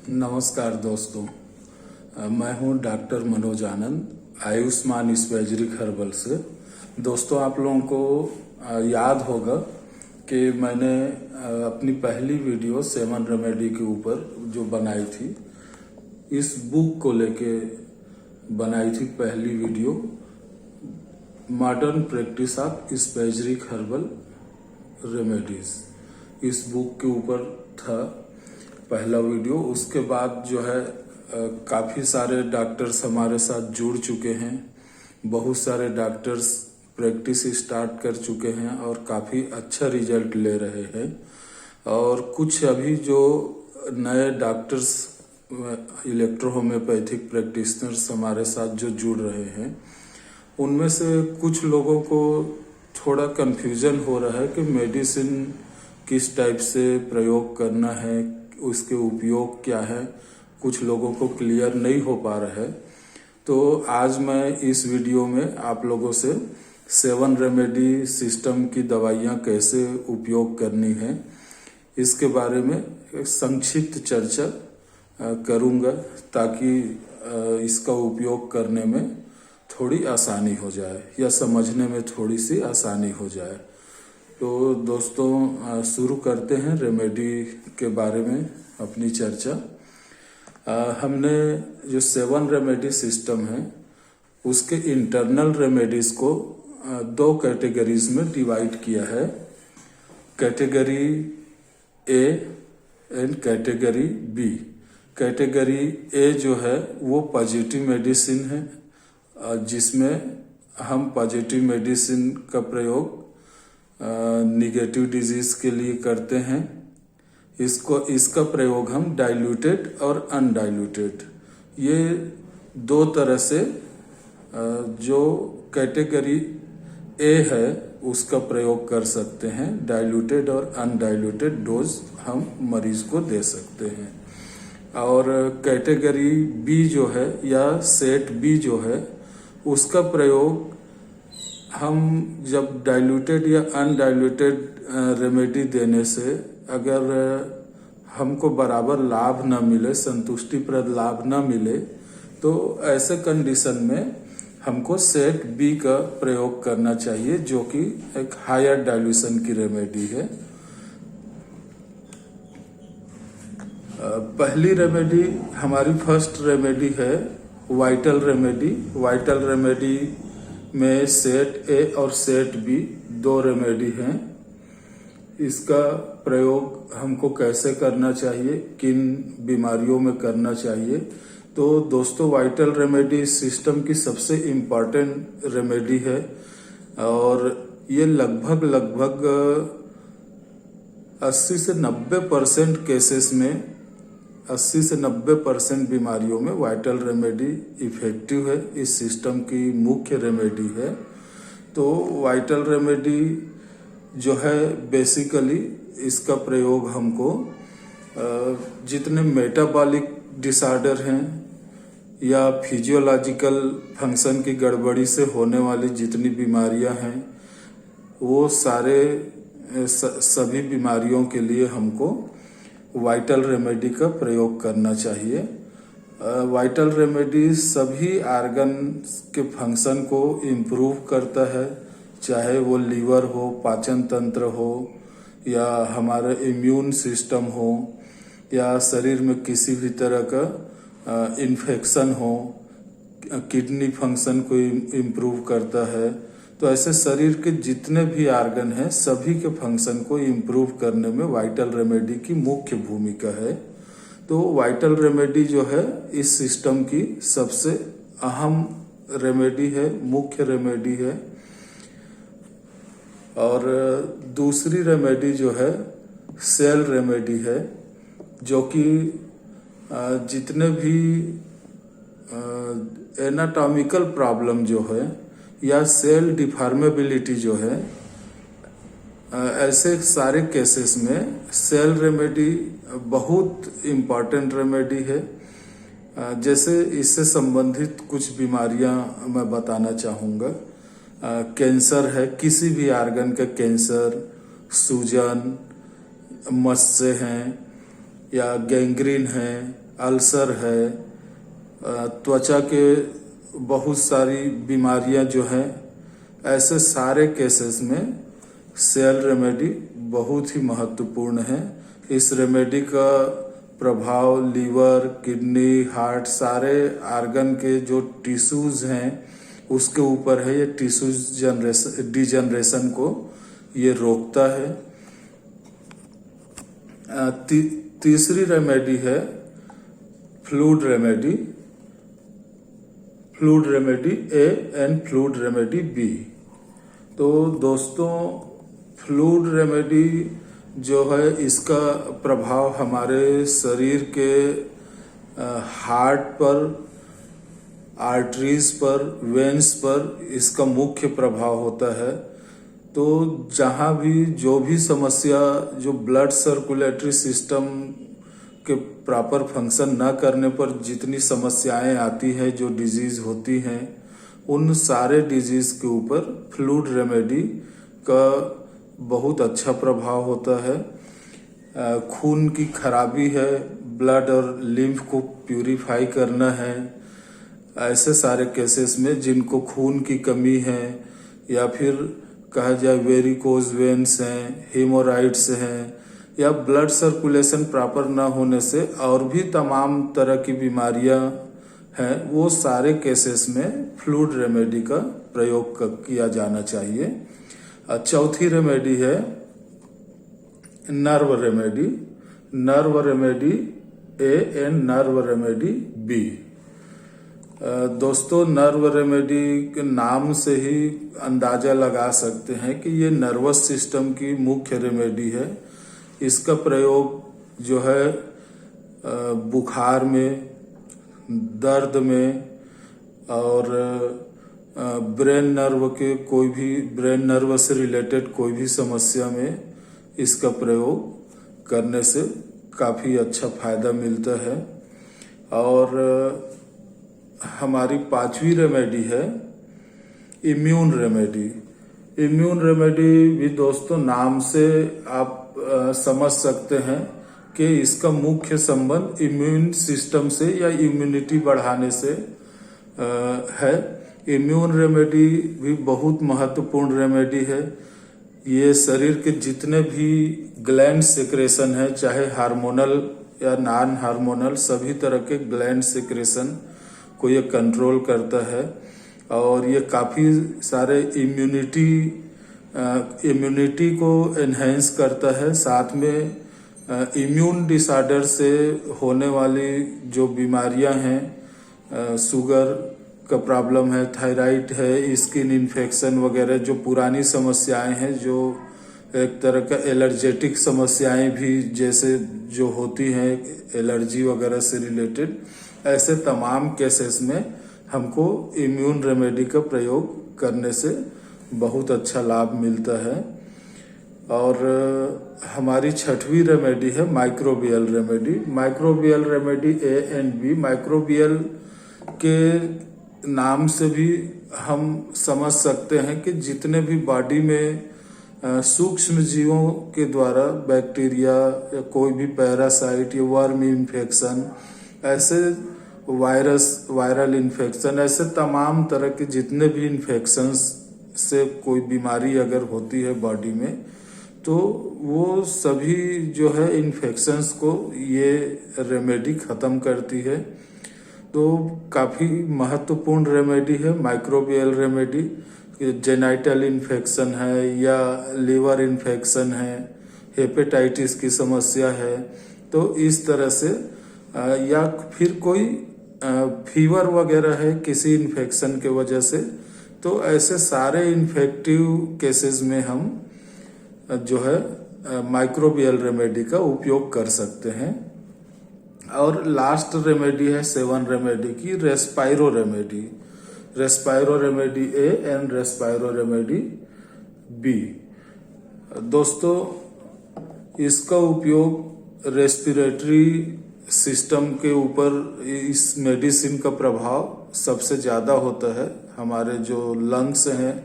नमस्कार दोस्तों, मैं हूं डॉक्टर मनोज आनंद, आयुष्मान स्पेजरिक हर्बल से। दोस्तों, आप लोगों को याद होगा कि मैंने अपनी पहली वीडियो 7 रेमेडी के ऊपर जो बनाई थी, इस बुक को लेके बनाई थी पहली video, modern practice of spagyric herbal remedies. इस बुक के ऊपर था पहला वीडियो। उसके बाद जो है काफ़ी सारे डॉक्टर्स हमारे साथ जुड़ चुके हैं, बहुत सारे डॉक्टर्स प्रैक्टिस स्टार्ट कर चुके हैं और काफ़ी अच्छा रिजल्ट ले रहे हैं। और कुछ अभी जो नए डॉक्टर्स इलेक्ट्रोहोम्योपैथिक प्रैक्टिशनर्स हमारे साथ जो जुड़ रहे हैं, उनमें से कुछ लोगों को थोड़ा कन्फ्यूजन हो रहा है कि मेडिसिन किस टाइप से प्रयोग करना है, उसके उपयोग क्या है, कुछ लोगों को क्लियर नहीं हो पा रहा है। तो आज मैं इस वीडियो में आप लोगों से 7 रेमेडी सिस्टम की दवाइयाँ कैसे उपयोग करनी है, इसके बारे में एक संक्षिप्त चर्चा करूँगा, ताकि इसका उपयोग करने में थोड़ी आसानी हो जाए या समझने में थोड़ी सी आसानी हो जाए। तो दोस्तों, शुरू करते हैं रेमेडी के बारे में अपनी चर्चा। हमने जो 7 रेमेडी सिस्टम है, उसके इंटरनल रेमेडीज को 2 कैटेगरीज में डिवाइड किया है, category A and category B. Category A जो है वो पॉजिटिव मेडिसिन है, जिसमें हम पॉजिटिव मेडिसिन का प्रयोग निगेटिव डिजीज के लिए करते हैं। इसका प्रयोग हम डाइल्यूटेड और अनडाइल्यूटेड, ये 2 तरह से जो कैटेगरी ए है उसका प्रयोग कर सकते हैं। डाइल्यूटेड और अनडाइल्यूटेड डोज हम मरीज को दे सकते हैं। और कैटेगरी बी जो है या सेट बी जो है, उसका प्रयोग हम जब डाइल्यूटेड या अनडाइल्यूटेड रेमेडी देने से अगर हमको बराबर लाभ न मिले, संतुष्टिप्रद लाभ न मिले, तो ऐसे कंडीशन में हमको सेट बी का प्रयोग करना चाहिए, जो कि एक हायर डाइल्यूशन की रेमेडी है। पहली रेमेडी, हमारी फर्स्ट रेमेडी है वाइटल रेमेडी। वाइटल रेमेडी में सेट ए और सेट बी 2 रेमेडी हैं। इसका प्रयोग हमको कैसे करना चाहिए, किन बीमारियों में करना चाहिए? तो दोस्तों, वाइटल रेमेडी सिस्टम की सबसे इम्पॉर्टेंट रेमेडी है और ये लगभग 80 से 90% केसेस में, 80 से 90% बीमारियों में वाइटल रेमेडी इफेक्टिव है, इस सिस्टम की मुख्य रेमेडी है। तो वाइटल रेमेडी जो है, बेसिकली इसका प्रयोग हमको जितने मेटाबॉलिक डिसऑर्डर हैं या फिजियोलॉजिकल फंक्शन की गड़बड़ी से होने वाली जितनी बीमारियां हैं, वो सभी बीमारियों के लिए हमको वाइटल रेमेडी का प्रयोग करना चाहिए। वाइटल रेमेडी सभी आर्गन के फंक्शन को इम्प्रूव करता है, चाहे वो लीवर हो, पाचन तंत्र हो, या हमारा इम्यून सिस्टम हो, या शरीर में किसी भी तरह का इन्फेक्शन हो, किडनी फंक्शन को इम्प्रूव करता है। तो ऐसे शरीर के जितने भी आर्गन हैं, सभी के फंक्शन को इम्प्रूव करने में वाइटल रेमेडी की मुख्य भूमिका है। तो वाइटल रेमेडी जो है, इस सिस्टम की सबसे अहम रेमेडी है, मुख्य रेमेडी है। और दूसरी रेमेडी जो है सेल रेमेडी है, जो कि जितने भी एनाटॉमिकल प्रॉब्लम जो है या सेल डिफॉर्मेबिलिटी जो है, ऐसे सारे केसेस में सेल रेमेडी बहुत इम्पॉर्टेंट रेमेडी है। जैसे इससे संबंधित कुछ बीमारियां मैं बताना चाहूँगा। कैंसर है, किसी भी आर्गन का कैंसर, सूजन, मस्से हैं या गैंग्रीन है, अल्सर है, त्वचा के बहुत सारी बीमारियां जो हैं, ऐसे सारे केसेस में सेल रेमेडी बहुत ही महत्वपूर्ण है। इस रेमेडी का प्रभाव लीवर, किडनी, हार्ट, सारे आर्गन के जो टिश्यूज हैं उसके ऊपर है। ये टिश्यूज डिजनरेशन को ये रोकता है। तीसरी रेमेडी है fluid remedy, fluid remedy A and fluid remedy B. तो दोस्तों, फ्लूइड रेमेडी जो है इसका प्रभाव हमारे शरीर के हार्ट पर, आर्टरीज पर, वेन्स पर इसका मुख्य प्रभाव होता है। तो जहाँ भी जो भी समस्या, जो ब्लड सर्कुलेटरी सिस्टम के प्रॉपर फंक्शन न करने पर जितनी समस्याएं आती हैं, जो डिजीज होती हैं, उन सारे डिजीज के ऊपर फ्लूइड रेमेडी का बहुत अच्छा प्रभाव होता है। खून की खराबी है, ब्लड और लिम्फ को प्यूरिफाई करना है, ऐसे सारे केसेस में जिनको खून की कमी है या फिर कहा जाए वेरिकोज वेन्स हैं, हेमोराइड्स हैं, या ब्लड सर्कुलेशन प्रॉपर ना होने से और भी तमाम तरह की बीमारियां हैं, वो सारे केसेस में फ्लूइड रेमेडी का प्रयोग किया जाना चाहिए। चौथी रेमेडी है nerve remedy, nerve remedy A and nerve remedy B. दोस्तों, नर्व रेमेडी के नाम से ही अंदाजा लगा सकते हैं कि ये नर्वस सिस्टम की मुख्य रेमेडी है। इसका प्रयोग जो है बुखार में, दर्द में और ब्रेन नर्व के कोई भी, ब्रेन नर्व से रिलेटेड कोई भी समस्या में इसका प्रयोग करने से काफ़ी अच्छा फायदा मिलता है। और हमारी पांचवी रेमेडी है इम्यून रेमेडी। इम्यून रेमेडी भी दोस्तों नाम से आप समझ सकते हैं कि इसका मुख्य संबंध इम्यून सिस्टम से या इम्यूनिटी बढ़ाने से है। इम्यून रेमेडी भी बहुत महत्वपूर्ण रेमेडी है। ये शरीर के जितने भी ग्लैंड सेक्रेशन है, चाहे हार्मोनल या नॉन हार्मोनल, सभी तरह के ग्लैंड सेक्रेशन को ये कंट्रोल करता है और ये काफ़ी सारे इम्यूनिटी को एनहेंस करता है। साथ में इम्यून डिसऑर्डर से होने वाली जो बीमारियां हैं, शुगर का प्रॉब्लम है, थायराइड है, स्किन इन्फेक्शन वगैरह, जो पुरानी समस्याएं हैं, जो एक तरह का एलर्जेटिक समस्याएं भी जैसे जो होती हैं एलर्जी वगैरह से रिलेटेड, ऐसे तमाम केसेस में हमको इम्यून रेमेडी का प्रयोग करने से बहुत अच्छा लाभ मिलता है। और हमारी छठवीं रेमेडी है microbial remedy. Microbial remedy A and B. Microbial के नाम से भी हम समझ सकते हैं कि जितने भी बॉडी में सूक्ष्म जीवों के द्वारा बैक्टीरिया या कोई भी पैरासाइट या वर्म इन्फेक्शन, ऐसे वायरल इन्फेक्शन, ऐसे तमाम तरह के जितने भी इन्फेक्शंस से कोई बीमारी अगर होती है बॉडी में, तो वो सभी जो है इन्फेक्शंस को ये रेमेडी ख़त्म करती है। तो काफ़ी महत्वपूर्ण रेमेडी है माइक्रोबियल रेमेडी। जेनाइटल इन्फेक्शन है या लीवर इन्फेक्शन है, हेपेटाइटिस की समस्या है, तो इस तरह से या फिर कोई फीवर वगैरह है किसी इन्फेक्शन के वजह से, तो ऐसे सारे इन्फेक्टिव केसेस में हम जो है माइक्रोबियल रेमेडी का उपयोग कर सकते हैं। और लास्ट रेमेडी है 7 रेमेडी की, respiro remedy. Respiro remedy A and respiro remedy B. दोस्तों, इसका उपयोग रेस्पिरेटरी सिस्टम के ऊपर इस मेडिसिन का प्रभाव सबसे ज़्यादा होता है। हमारे जो लंग्स हैं,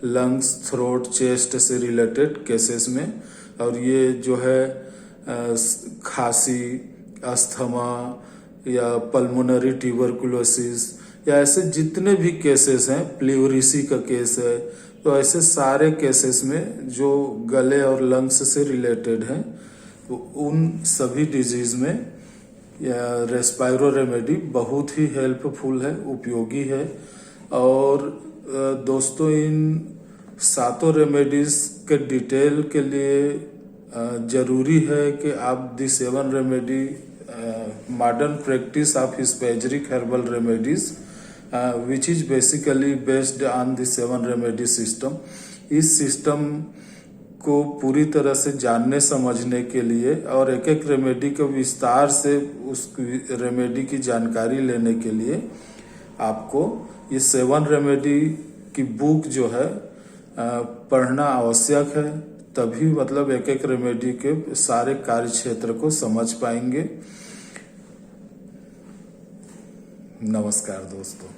लंग्स, थ्रोट, चेस्ट से रिलेटेड केसेस में, और ये जो है खांसी, अस्थमा या पल्मोनरी ट्यूबरकुलोसिस या ऐसे जितने भी केसेस हैं, प्लीवरिसी का केस है, तो ऐसे सारे केसेस में जो गले और लंग्स से रिलेटेड हैं, तो उन सभी डिजीज में या रेस्पायरो रेमेडी बहुत ही हेल्पफुल है, उपयोगी है। और दोस्तों, इन 7 रेमेडीज के डिटेल के लिए जरूरी है कि आप the 7 remedy modern practice of spagyric herbal remedies which is basically based on the 7 remedy system। इस सिस्टम को पूरी तरह से जानने समझने के लिए और एक एक रेमेडी को विस्तार से उस रेमेडी की जानकारी लेने के लिए आपको ये 7 रेमेडी की बुक जो है पढ़ना आवश्यक है, तभी मतलब एक एक रेमेडी के सारे कार्य क्षेत्र को समझ पाएंगे। नमस्कार दोस्तों।